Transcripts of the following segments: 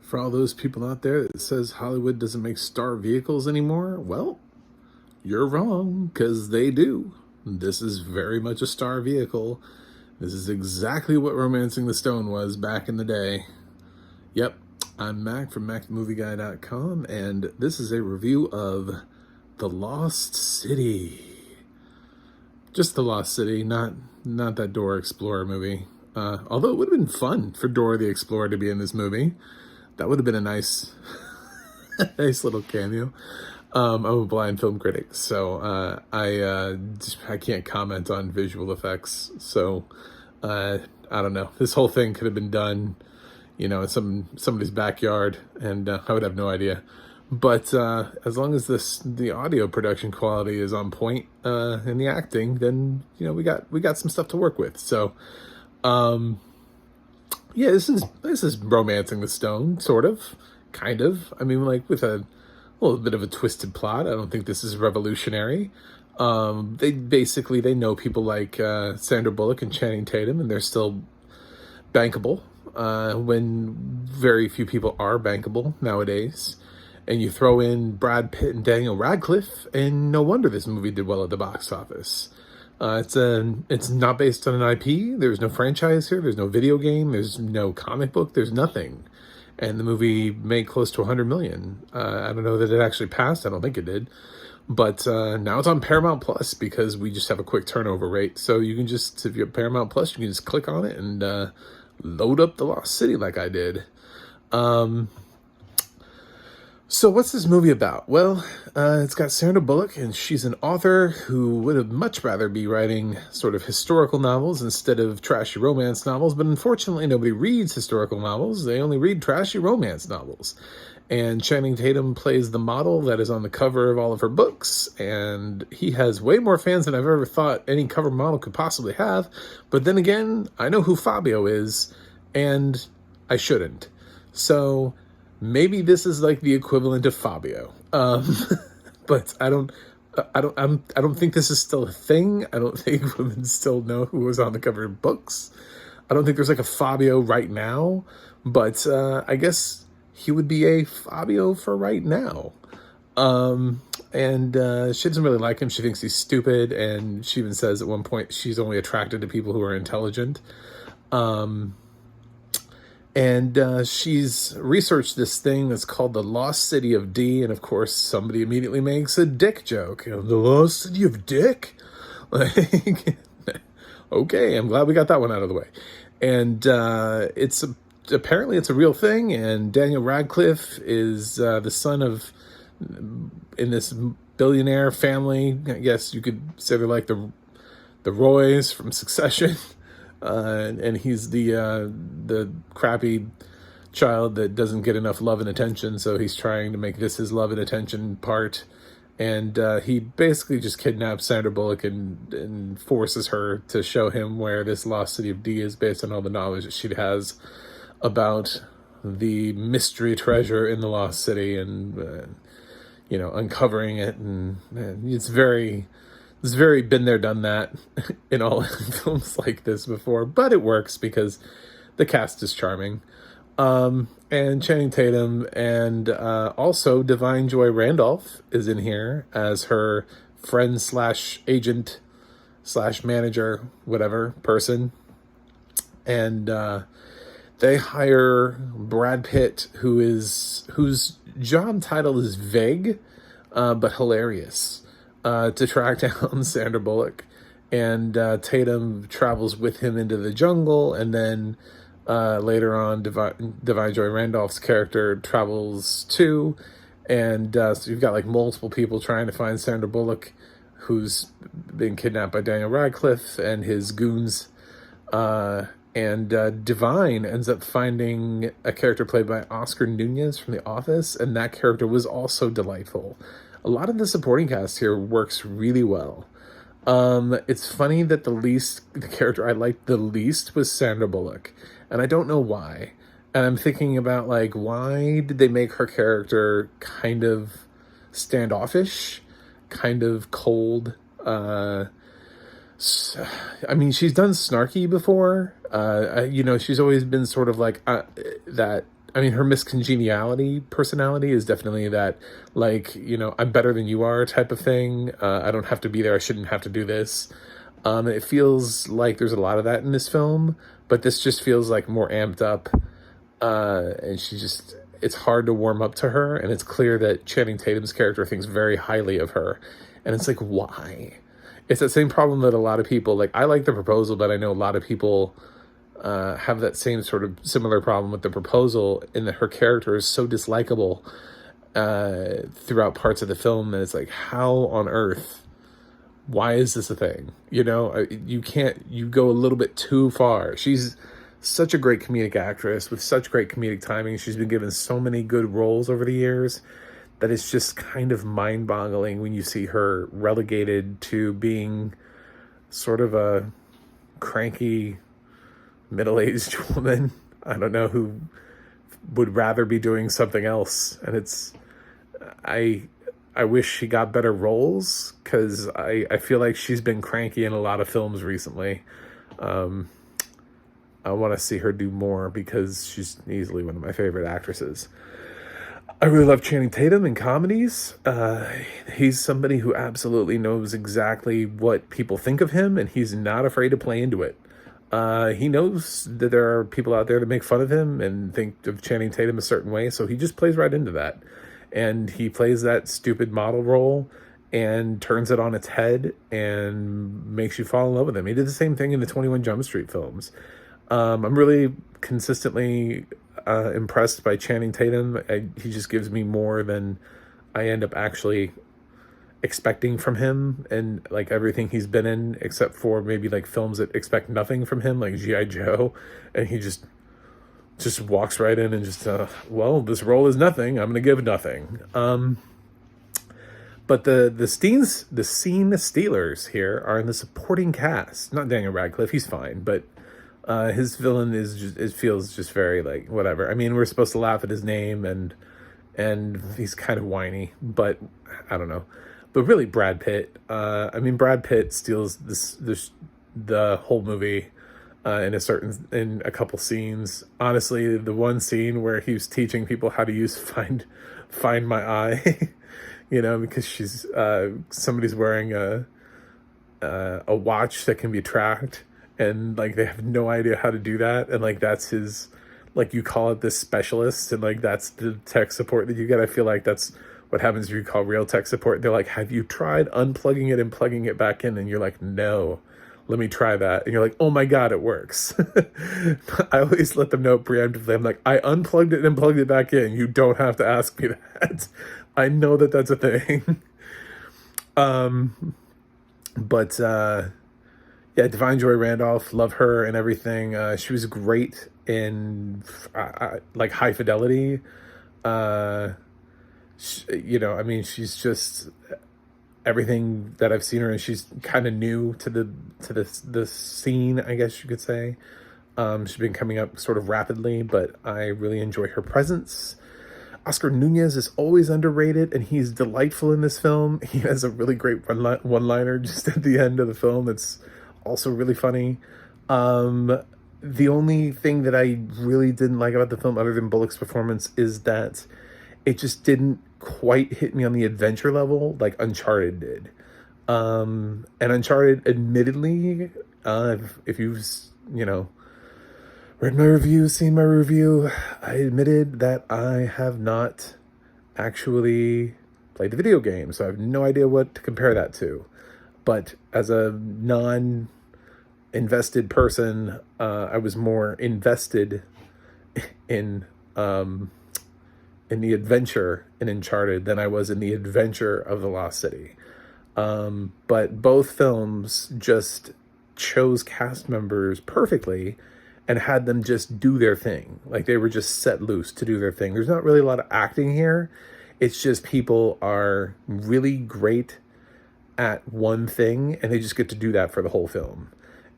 For all those people out there that says Hollywood doesn't make star vehicles anymore, well, you're wrong, because they do. This is very much a star vehicle. This is exactly what Romancing the Stone was back in the day. Yep, I'm Mac from MacMovieGuy.com, and this is a review of The Lost City. Just The Lost City, not that Dora Explorer movie. Although it would have been fun for Dora the Explorer to be in this movie. That would have been a nice, nice little cameo. I'm a blind film critic, so I can't comment on visual effects. So I don't know. This whole thing could have been done, in somebody's backyard, and I would have no idea. But as long as the audio production quality is on point and the acting, then we got some stuff to work with. So. Yeah, this is Romancing the Stone, sort of, kind of. I mean, like, with a little bit of a twisted plot. I don't think this is revolutionary. They know people like Sandra Bullock and Channing Tatum, and they're still bankable when very few people are bankable nowadays. And you throw in Brad Pitt and Daniel Radcliffe, and no wonder this movie did well at the box office. It's not based on an IP. There's no franchise here. There's no video game. There's no comic book. There's nothing. And the movie made close to 100 million. I don't know that it actually passed. I don't think it did. But now it's on Paramount Plus because we just have a quick turnover rate. So you can just, if you have Paramount Plus, you can just click on it and load up The Lost City like I did. So what's this movie about? Well, it's got Sandra Bullock, and she's an author who would have much rather be writing sort of historical novels instead of trashy romance novels, but unfortunately nobody reads historical novels. They only read trashy romance novels. And Channing Tatum plays the model that is on the cover of all of her books, and he has way more fans than I've ever thought any cover model could possibly have. But then again, I know who Fabio is, and I shouldn't. So maybe this is like the equivalent of Fabio, but I don't think this is still a thing. I don't think women still know who was on the cover of books. I don't think there's like a Fabio right now, but I guess he would be a Fabio for right now. And she doesn't really like him. She thinks he's stupid, and she even says at one point she's only attracted to people who are intelligent. And she's researched this thing that's called the Lost City of D, and of course somebody immediately makes a dick joke. The Lost City of Dick? Like, okay, I'm glad we got that one out of the way. And apparently it's a real thing, and Daniel Radcliffe is the son of, in this billionaire family, I guess you could say they're like the Roys from Succession. And he's the crappy child that doesn't get enough love and attention, so he's trying to make this his love and attention part. And he basically just kidnaps Sandra Bullock and forces her to show him where this Lost City of D is based on all the knowledge that she has about the mystery treasure in the Lost City, and uncovering it. And it's very been there, done that in all films like this before, but it works because the cast is charming. And Channing Tatum and also Divine Joy Randolph is in here as her friend / agent / manager, whatever person. And they hire Brad Pitt, whose job title is vague, but hilarious. To track down Sandra Bullock, and Tatum travels with him into the jungle, and then later on Divine Joy Randolph's character travels too, and so you've got like multiple people trying to find Sandra Bullock, who's been kidnapped by Daniel Radcliffe and his goons, and Divine ends up finding a character played by Oscar Nunez from The Office, and that character was also delightful. A lot of the supporting cast here works really well. It's funny that the character I liked the least was Sandra Bullock, and I don't know why. And I'm thinking about, like, why did they make her character kind of standoffish, kind of cold? I mean, she's done snarky before. She's always been sort of like that I mean, her miscongeniality personality is definitely that, like, I'm better than you are type of thing. I don't have to be there. I shouldn't have to do this. It feels like there's a lot of that in this film, but this just feels like more amped up. And it's hard to warm up to her. And it's clear that Channing Tatum's character thinks very highly of her. And it's like, why? It's that same problem that a lot of people, like, I like The Proposal, but I know a lot of people have that same sort of similar problem with The Proposal, in that her character is so dislikable throughout parts of the film that it's like, how on earth, why is this a thing? You go a little bit too far. She's such a great comedic actress with such great comedic timing. She's been given so many good roles over the years that it's just kind of mind-boggling when you see her relegated to being sort of a cranky middle-aged woman, I don't know, who would rather be doing something else. And I wish she got better roles, because I feel like she's been cranky in a lot of films recently. I want to see her do more, because she's easily one of my favorite actresses. I really love Channing Tatum in comedies. He's somebody who absolutely knows exactly what people think of him, and he's not afraid to play into it. He knows that there are people out there that make fun of him and think of Channing Tatum a certain way, so he just plays right into that. And he plays that stupid model role and turns it on its head and makes you fall in love with him. He did the same thing in the 21 Jump Street films. I'm really consistently impressed by Channing Tatum. He just gives me more than I end up actually expecting from him, and like everything he's been in, except for maybe like films that expect nothing from him, like G.I. Joe, and he just walks right in and just well, this role is nothing, I'm gonna give nothing. But the scene stealers here are in the supporting cast. Not Daniel Radcliffe, he's fine, but his villain it feels just very like whatever. I mean, we're supposed to laugh at his name, and he's kind of whiny, but I don't know. But really, Brad Pitt. Brad Pitt steals the whole movie in a couple scenes. Honestly, the one scene where he was teaching people how to use Find My Eye, because somebody's wearing a watch that can be tracked, and like they have no idea how to do that, and like that's his, like, you call it this specialist, and like that's the tech support that you get. I feel like that's what happens if you call real tech support. They're like, have you tried unplugging it and plugging it back in? And you're like, no, let me try that. And you're like, oh my God, it works. I always let them know preemptively. I'm like, I unplugged it and plugged it back in. You don't have to ask me that. I know that that's a thing. Yeah, Divine Joy Randolph, love her and everything. She was great in like High Fidelity. She's just everything that I've seen her, and she's kind of new to the scene, I guess you could say. She's been coming up sort of rapidly, but I really enjoy her presence. Oscar Nunez is always underrated, and he's delightful in this film. He has a really great one-liner just at the end of the film. It's also really funny. The only thing that I really didn't like about the film, other than Bullock's performance, is that it just didn't quite hit me on the adventure level like Uncharted did. And Uncharted, admittedly, if you've, read my review, seen my review, I admitted that I have not actually played the video game, so I have no idea what to compare that to. But as a non-invested person, I was more invested in the adventure in Uncharted than I was in the adventure of The Lost City. But both films just chose cast members perfectly and had them just do their thing. Like, they were just set loose to do their thing. There's not really a lot of acting here. It's just people are really great at one thing, and they just get to do that for the whole film.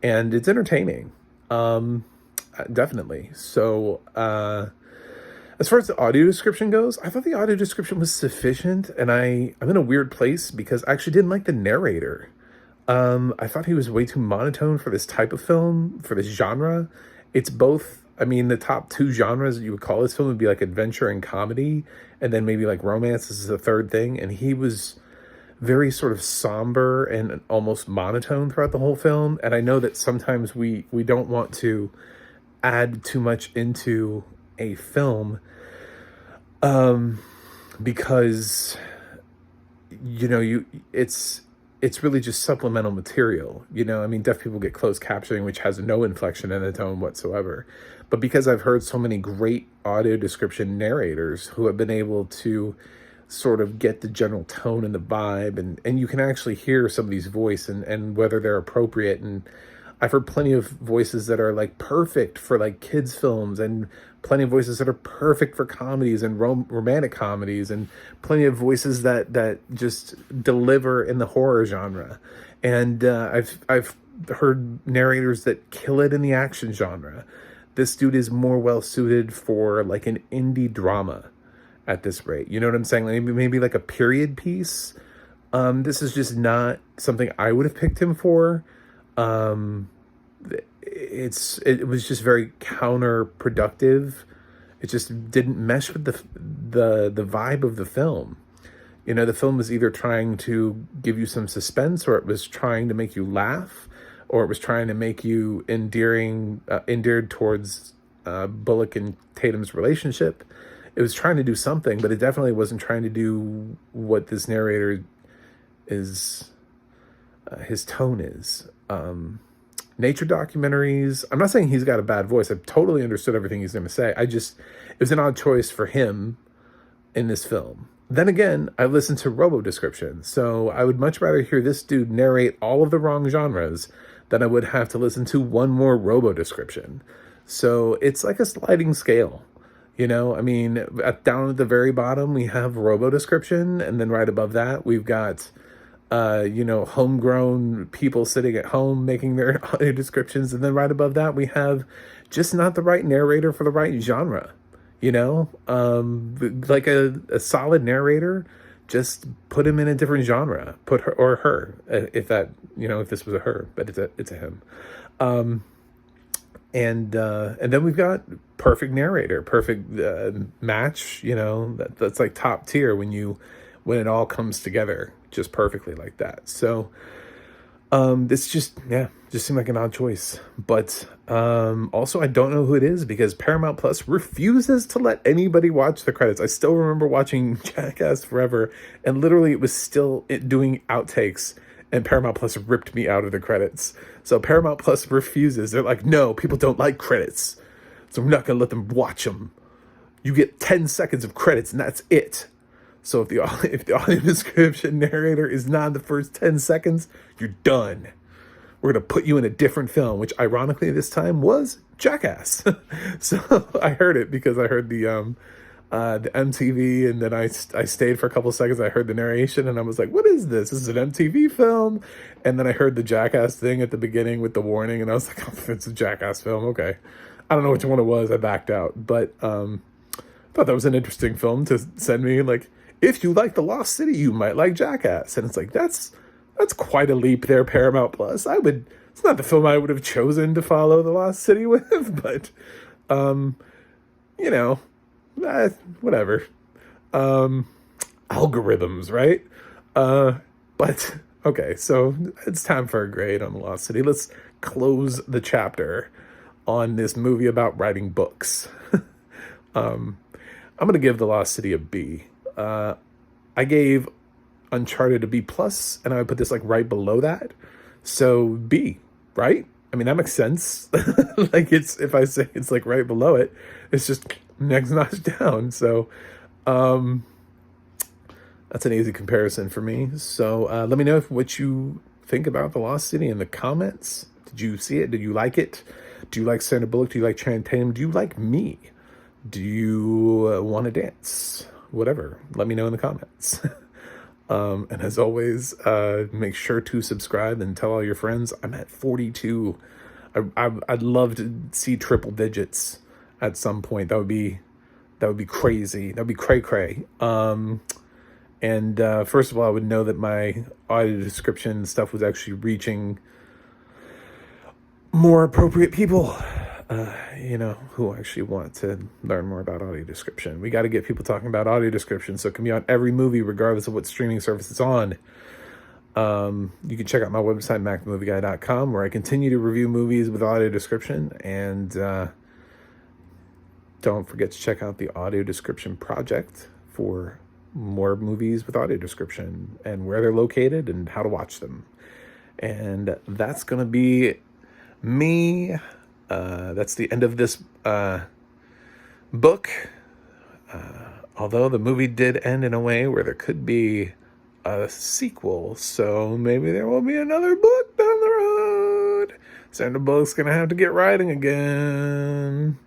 And it's entertaining. Definitely. So, as far as the audio description goes, I thought the audio description was sufficient, and I'm in a weird place because I actually didn't like the narrator. I thought he was way too monotone for this type of film, for this genre. It's both I mean, the top two genres that you would call this film would be like adventure and comedy, and then maybe like romance is the third thing. And he was very sort of somber and almost monotone throughout the whole film. And I know that sometimes we don't want to add too much into a film, because it's really just supplemental material. I mean, deaf people get closed captioning, which has no inflection in the tone whatsoever. But because I've heard so many great audio description narrators who have been able to sort of get the general tone and the vibe, and you can actually hear somebody's voice and whether they're appropriate. And I've heard plenty of voices that are like perfect for like kids films, and plenty of voices that are perfect for comedies and romantic comedies, and plenty of voices that just deliver in the horror genre. And I've heard narrators that kill it in the action genre. This dude is more well suited for like an indie drama at this rate. You know what I'm saying? Like maybe like a period piece. This is just not something I would have picked him for. It was just very counterproductive. It just didn't mesh with the vibe of the film. The film was either trying to give you some suspense, or it was trying to make you laugh, or it was trying to make you endeared towards Bullock and Tatum's relationship. It was trying to do something, but it definitely wasn't trying to do what this narrator is, his tone is. Nature documentaries, I'm not saying he's got a bad voice. I've totally understood everything he's going to say. It was an odd choice for him in this film. Then again, I listened to robo description, so I would much rather hear this dude narrate all of the wrong genres than I would have to listen to one more robo description. So it's like a sliding scale. I mean, down at the very bottom, we have robo description. And then right above that, we've got, homegrown people sitting at home making their audio descriptions. And then right above that, we have just not the right narrator for the right genre. Like a solid narrator, just put him in a different genre, put her or her, if this was a her, but it's a him. And then we've got perfect narrator, perfect match. That's like top tier when it all comes together just perfectly like that. So this just seemed like an odd choice. But also I don't know who it is, because Paramount Plus refuses to let anybody watch the credits. I still remember watching Jackass Forever, and literally it was still doing outtakes, and Paramount Plus ripped me out of the credits. So Paramount Plus refuses. They're like, no, people don't like credits, so we're not going to let them watch them. You get 10 seconds of credits, and that's it. So if the audio description narrator is not in the first 10 seconds, you're done. We're going to put you in a different film, which ironically this time was Jackass. So I heard it because I heard the MTV, and then I stayed for a couple seconds. I heard the narration, and I was like, what is this? This is an MTV film? And then I heard the Jackass thing at the beginning with the warning, and I was like, oh, it's a Jackass film. Okay. I don't know which one it was. I backed out. But I thought that was an interesting film to send me. Like, if you like The Lost City, you might like Jackass. And it's like, that's quite a leap there, Paramount Plus. It's not the film I would have chosen to follow The Lost City with, but, whatever. Algorithms, right? But, okay, so it's time for a grade on The Lost City. Let's close the chapter on this movie about writing books. I'm going to give The Lost City a B. I gave Uncharted a B+, and I would put this like right below that. So B, right? I mean, that makes sense. Like if I say it's like right below it, it's just next notch down. So that's an easy comparison for me. So let me know what you think about The Lost City in the comments. Did you see it? Did you like it? Do you like Sandra Bullock? Do you like Channing Tatum? Do you like me? Do you want to dance? Whatever. Let me know in the comments. And as always, make sure to subscribe and tell all your friends. I'm at 42. I'd love to see triple digits at some point. That would be crazy. That would be cray. And first of all, I would know that my audio description stuff was actually reaching more appropriate people. who actually want to learn more about audio description. We got to get people talking about audio description so it can be on every movie, regardless of what streaming service it's on. You can check out my website, macthemovieguy.com, where I continue to review movies with audio description. And don't forget to check out the Audio Description Project for more movies with audio description and where they're located and how to watch them. And that's going to be me. That's the end of this book. Although the movie did end in a way where there could be a sequel, so maybe there will be another book down the road. Sandra Bullock's going to have to get writing again.